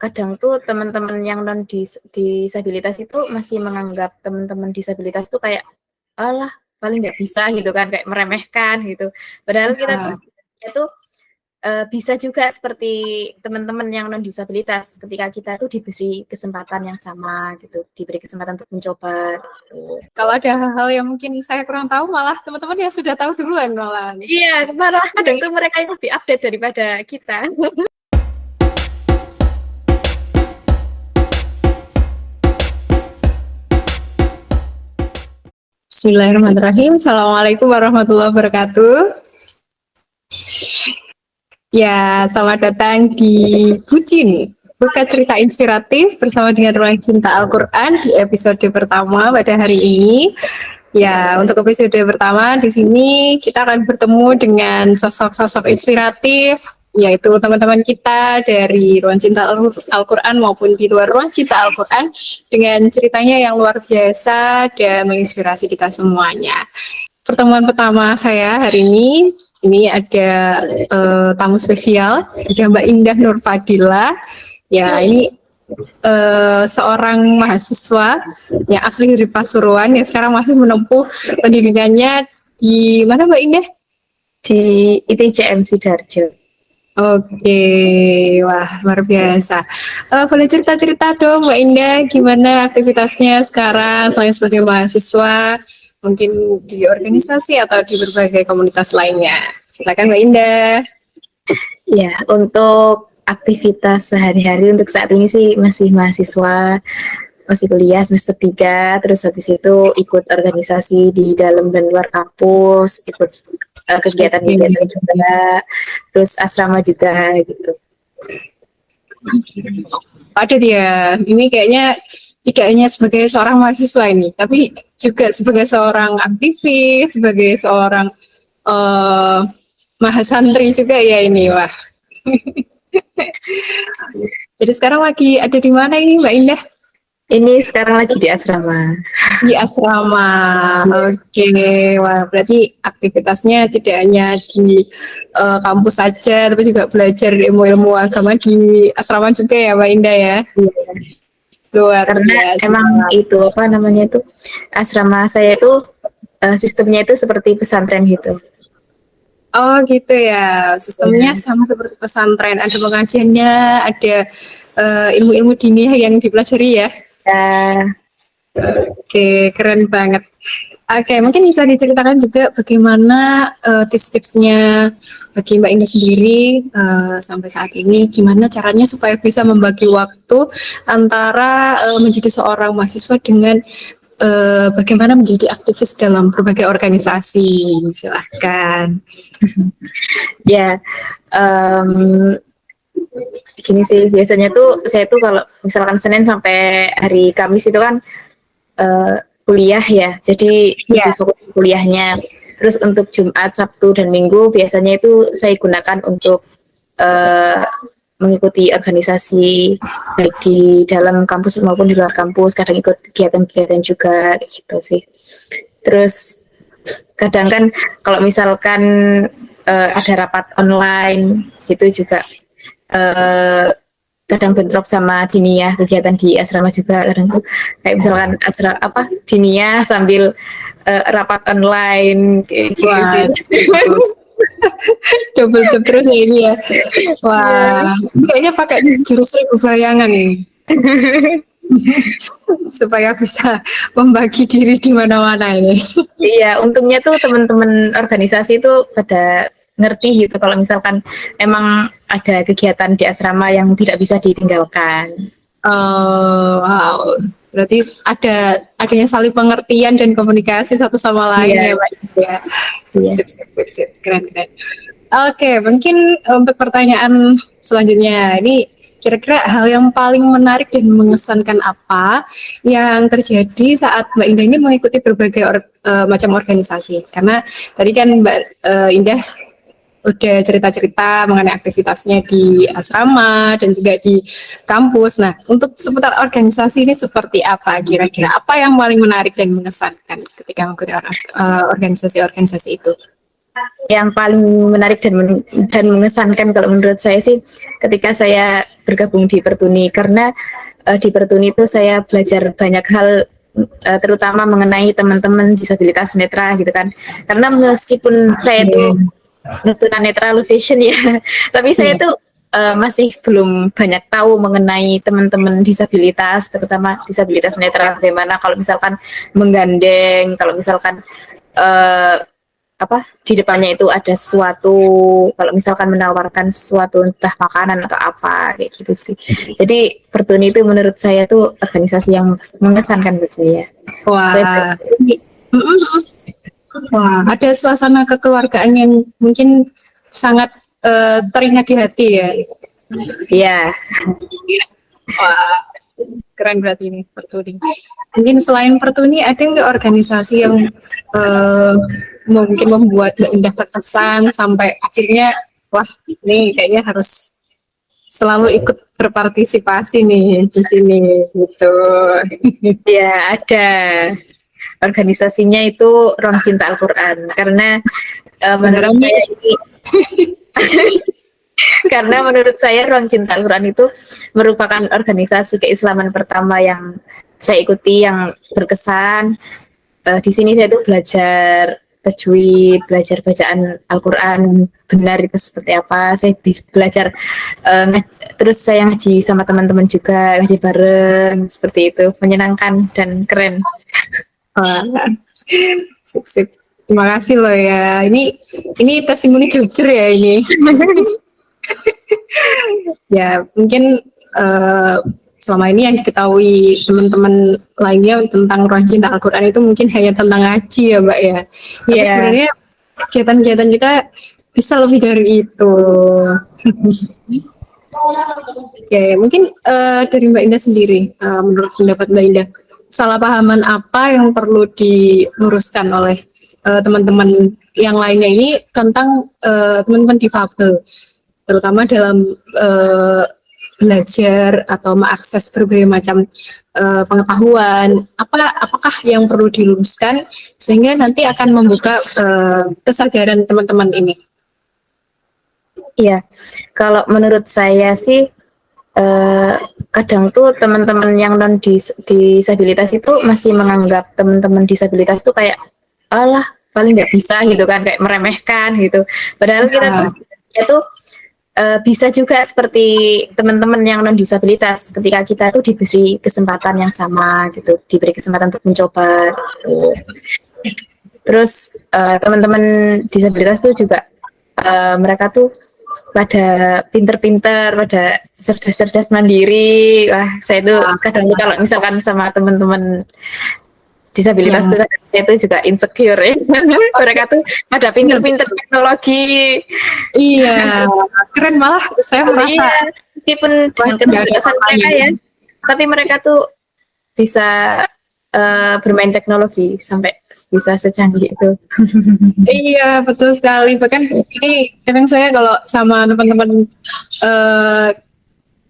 kadang tuh teman-teman yang non disabilitas itu masih menganggap teman-teman disabilitas tuh kayak alah paling nggak bisa gitu kan, kayak meremehkan gitu. Padahal kita tuh sebenarnya tuh bisa juga seperti teman-teman yang non disabilitas ketika kita tuh diberi kesempatan yang sama gitu, diberi kesempatan untuk mencoba gitu. Kalau ada hal-hal yang mungkin saya kurang tahu, malah teman-teman yang sudah tahu duluan malah. Iya, malah kadang tuh mereka yang lebih update daripada kita. Bismillahirrahmanirrahim. Assalamualaikum warahmatullahi wabarakatuh. Ya, selamat datang di Bucin, buka cerita inspiratif bersama dengan Ruang Cinta Al-Quran di episode pertama pada hari ini. Ya, untuk episode pertama di sini kita akan bertemu dengan sosok-sosok inspiratif, yaitu teman-teman kita dari Ruang Cinta Al-Quran maupun di luar Ruang Cinta Al-Quran dengan ceritanya yang luar biasa dan menginspirasi kita semuanya. Pertemuan pertama saya hari ini ada tamu spesial, ada Mbak Indah Nur Fadila. Ya, ini seorang mahasiswa yang asli dari Pasuruan yang sekarang masih menempuh pendidikannya di mana Mbak Indah? Di ITCM Sidoarjo. Oke, wah luar biasa. Boleh cerita-cerita dong Mbak Indah, gimana aktivitasnya sekarang selain sebagai mahasiswa, mungkin di organisasi atau di berbagai komunitas lainnya. Silakan Mbak Indah. Ya, untuk aktivitas sehari-hari untuk saat ini sih masih mahasiswa, masih kuliah semester 3, terus habis itu ikut organisasi di dalam dan luar kampus, ikut kegiatan-kegiatan juga, terus asrama juga gitu. Padat ya, ini kayaknya tidak hanya sebagai seorang mahasiswa ini, tapi juga sebagai seorang aktivis, sebagai seorang mahasantri juga ya ini, wah. Jadi sekarang lagi ada di mana ini Mbak Indah? Ini sekarang lagi di asrama. Di asrama, oke. Wah, berarti aktivitasnya tidak hanya di kampus saja, tapi juga belajar ilmu-ilmu agama di asrama juga ya Mbak Indah ya? Iya. Luar Karena biasa. emang itu apa namanya itu asrama saya itu sistemnya itu seperti pesantren gitu. Oh gitu ya, sistemnya sama seperti pesantren, ada pengajiannya, ada ilmu-ilmu diniyah yang dipelajari ya? Ya, Oke, keren banget. Oke, mungkin bisa diceritakan juga bagaimana tips-tipsnya bagi Mbak Indah sendiri sampai saat ini, gimana caranya supaya bisa membagi waktu antara menjadi seorang mahasiswa dengan bagaimana menjadi aktivis dalam berbagai organisasi. Silahkan. ya. Gini sih, biasanya tuh saya tuh kalau misalkan Senin sampai hari Kamis itu kan kuliah ya, jadi lebih fokus ke kuliahnya. Terus untuk Jumat, Sabtu, dan Minggu biasanya itu saya gunakan untuk mengikuti organisasi baik di dalam kampus maupun di luar kampus, kadang ikut kegiatan-kegiatan juga gitu sih. Terus kadang kan kalau misalkan ada rapat online gitu juga kadang bentrok sama diniyah, kegiatan di asrama juga kadang tuh kayak misalkan diniyah sambil rapat online kayak gitu sih. Double job terus ya ini ya. Wah, kayaknya pakai jurus ribu bayangan nih. Supaya bisa membagi diri di mana-mana ini. Iya, untungnya tuh teman-teman organisasi itu pada ngerti gitu kalau misalkan emang ada kegiatan di asrama yang tidak bisa ditinggalkan. Wow. Berarti adanya saling pengertian dan komunikasi satu sama lain ya, Pak. Ya. Sip. Keren. Oke, mungkin untuk pertanyaan selanjutnya, ini kira-kira hal yang paling menarik dan mengesankan apa yang terjadi saat Mbak Indah ini mengikuti berbagai macam organisasi? Karena tadi kan Mbak Indah udah cerita-cerita mengenai aktivitasnya di asrama dan juga di kampus. Nah, untuk seputar organisasi ini seperti apa kira-kira? Apa yang paling menarik dan mengesankan ketika mengikuti organisasi-organisasi itu? yang paling menarik dan mengesankan kalau menurut saya sih ketika saya bergabung di Pertuni, karena di Pertuni itu saya belajar banyak hal, terutama mengenai teman-teman disabilitas netra gitu kan. Karena meskipun saya itu tunanetra low vision ya, tapi saya Iya. tuh masih belum banyak tahu mengenai teman-teman disabilitas, terutama disabilitas netra, bagaimana kalau misalkan menggandeng, kalau misalkan uh, apa di depannya itu ada sesuatu, kalau misalkan menawarkan sesuatu entah makanan atau apa kayak gitu sih. Jadi Pertuni itu menurut saya tuh organisasi yang mengesankan buat saya. Wah, wah, ada suasana kekeluargaan yang mungkin sangat teringat di hati ya. Iya. Wah, keren berarti ini Pertuni. Mungkin selain Pertuni ada nggak organisasi yang eh, mungkin membuat Mbak Indah terkesan sampai akhirnya wah ini kayaknya harus selalu ikut berpartisipasi nih di sini gitu. Ya, ada organisasinya itu Ruang Cinta Al-Quran, karena menurut Beneran nih? saya ini karena menurut saya Ruang Cinta Al-Quran itu merupakan organisasi keislaman pertama yang saya ikuti, yang berkesan. Di sini saya tuh belajar tajwid, belajar bacaan Al-Quran benar itu seperti apa. Saya bisa belajar, terus saya ngaji sama teman-teman juga, ngaji bareng, seperti itu. Menyenangkan dan keren. Wah, sip, sip. Terima kasih loh ya. Ini testimoni jujur ya ini. Ya mungkin eh, selama ini yang diketahui teman-teman lainnya tentang Ruang Cinta Al-Quran itu mungkin hanya tentang ngaji ya Mbak ya. Tapi Iya. sebenarnya kegiatan-kegiatan kita bisa lebih dari itu. Oke, mungkin dari Mbak Indah sendiri, menurut pendapat Mbak Indah, salah pahaman apa yang perlu diluruskan oleh teman-teman yang lainnya ini tentang teman-teman difabel, terutama dalam belajar atau mengakses berbagai macam pengetahuan, apakah yang perlu diluruskan sehingga nanti akan membuka kesadaran teman-teman ini? Iya, kalau menurut saya sih kadang tuh teman-teman yang non disabilitas itu masih menganggap teman-teman disabilitas tuh kayak alah paling nggak bisa gitu kan, kayak meremehkan gitu. Padahal kita tuh ya tuh bisa juga seperti teman-teman yang non disabilitas ketika kita tuh diberi kesempatan yang sama gitu, diberi kesempatan untuk mencoba gitu. Terus teman-teman disabilitas tuh juga mereka tuh pada pinter-pinter, pada cerdas-cerdas mandiri. Wah, saya tuh kadang tuh kalau misalkan sama teman-teman disabilitas tuh saya tuh juga insecure ya. Mereka tuh pada pinter-pinter teknologi. Iya, keren malah saya merasa Iya, meskipun dengan keterbatasan mereka ya, tapi mereka tuh bisa bermain teknologi sampai bisa secanggih itu. Iya, betul sekali. Bahkan ini kadang saya kalau sama teman-teman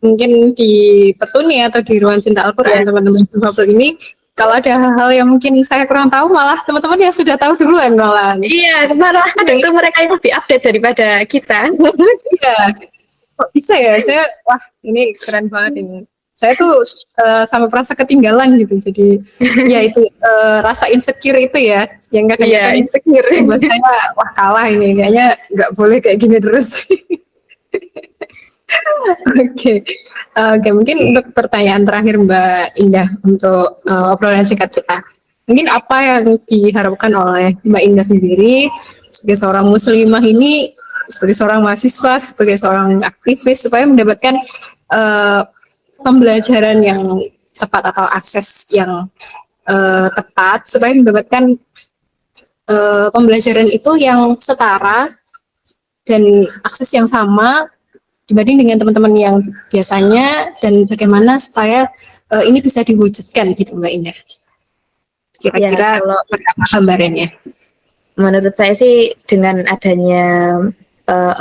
mungkin di Pertuni atau di Ruang Cinta Al-Quran, teman-teman difabel ini, kalau ada hal-hal yang mungkin saya kurang tahu, malah teman-teman yang sudah tahu duluan malah. Iya, malah kadang tuh mereka yang lebih update daripada kita. Iya, kok bisa ya? Saya, wah ini keren banget ini. Saya tuh sampai merasa ketinggalan gitu. Jadi ya itu rasa insecure itu ya, yang kadang-kadang insecure. buat saya, wah kalah ini, kayaknya nggak boleh kayak gini terus. Oke, Oke, mungkin untuk pertanyaan terakhir Mbak Indah untuk obrolan singkat kita. Mungkin apa yang diharapkan oleh Mbak Indah sendiri sebagai seorang muslimah ini, sebagai seorang mahasiswa, sebagai seorang aktivis supaya mendapatkan pembelajaran yang tepat atau akses yang tepat supaya mendapatkan pembelajaran itu yang setara dan akses yang sama dibanding dengan teman-teman yang biasanya, dan bagaimana supaya ini bisa diwujudkan gitu Mbak Indah. Kira-kira Ya, seperti apa gambarannya? menurut saya sih dengan adanya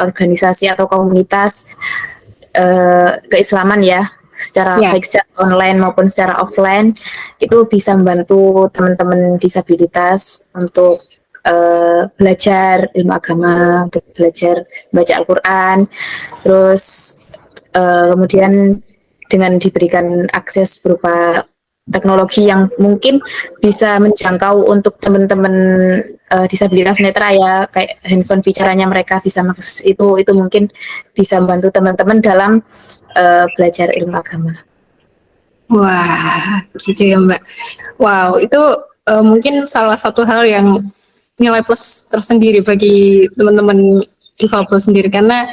organisasi atau komunitas keislaman ya, secara baik secara online maupun secara offline, itu bisa membantu teman-teman disabilitas untuk belajar ilmu agama, untuk belajar baca Al-Quran, terus kemudian dengan diberikan akses berupa teknologi yang mungkin bisa menjangkau untuk teman-teman disabilitas netra ya, kayak handphone bicaranya mereka bisa mengakses itu mungkin bisa membantu teman-teman dalam belajar ilmu agama. Wah, gitu ya Mbak. Wow, itu mungkin salah satu hal yang nilai plus tersendiri bagi teman-teman difabel sendiri, karena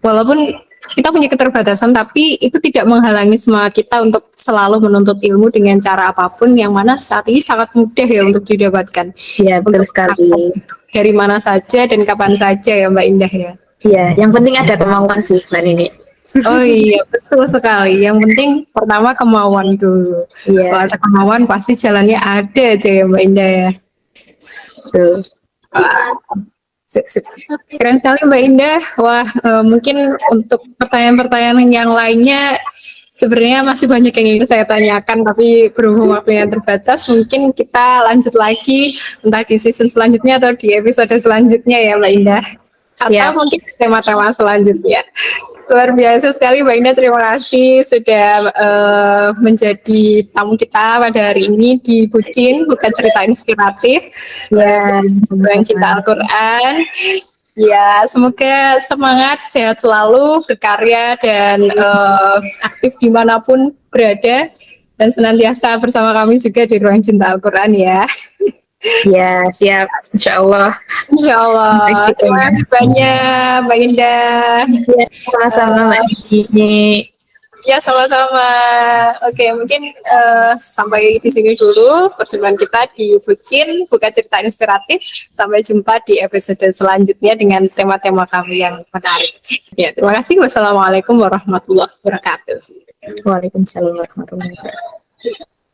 walaupun kita punya keterbatasan tapi itu tidak menghalangi semangat kita untuk selalu menuntut ilmu dengan cara apapun, yang mana saat ini sangat mudah ya untuk didapatkan. Ya, betul Untuk sekali. dari mana saja dan kapan saja ya Mbak Indah ya. Iya, yang penting ada kemauan sih Mbak Nini. Oh iya, betul sekali. Yang penting pertama kemauan dulu. Iya. Kalau ada kemauan pasti jalannya ada aja ya Mbak Indah ya. Tuh. Keren sekali Mbak Indah. Wah, mungkin untuk pertanyaan-pertanyaan yang lainnya sebenarnya masih banyak yang ingin saya tanyakan, tapi berhubung waktunya terbatas, mungkin kita lanjut lagi entah di season selanjutnya atau di episode selanjutnya ya Mbak Indah. Siap. Atau mungkin tema-tema selanjutnya. Luar biasa sekali Mbak Indah, terima kasih sudah menjadi tamu kita pada hari ini di Bucin, Bukan Cerita Inspiratif. Ya, Yang Cinta Al-Quran. Ya, semoga semangat, sehat selalu, berkarya dan aktif dimanapun berada, dan senantiasa bersama kami juga di Ruang Cinta Al-Quran ya. Ya, siap. Insya Allah. Insya Allah. Terima kasih banyak Mbak Indah. Ya, sama-sama Mbak Nini. Ya, sama-sama. Oke, mungkin sampai di sini dulu perjumpaan kita di Bucin, Bukan Cerita Inspiratif. Sampai jumpa di episode selanjutnya dengan tema-tema kami yang menarik. Ya, terima kasih. Wassalamualaikum warahmatullahi wabarakatuh. Waalaikumsalam warahmatullahi wabarakatuh.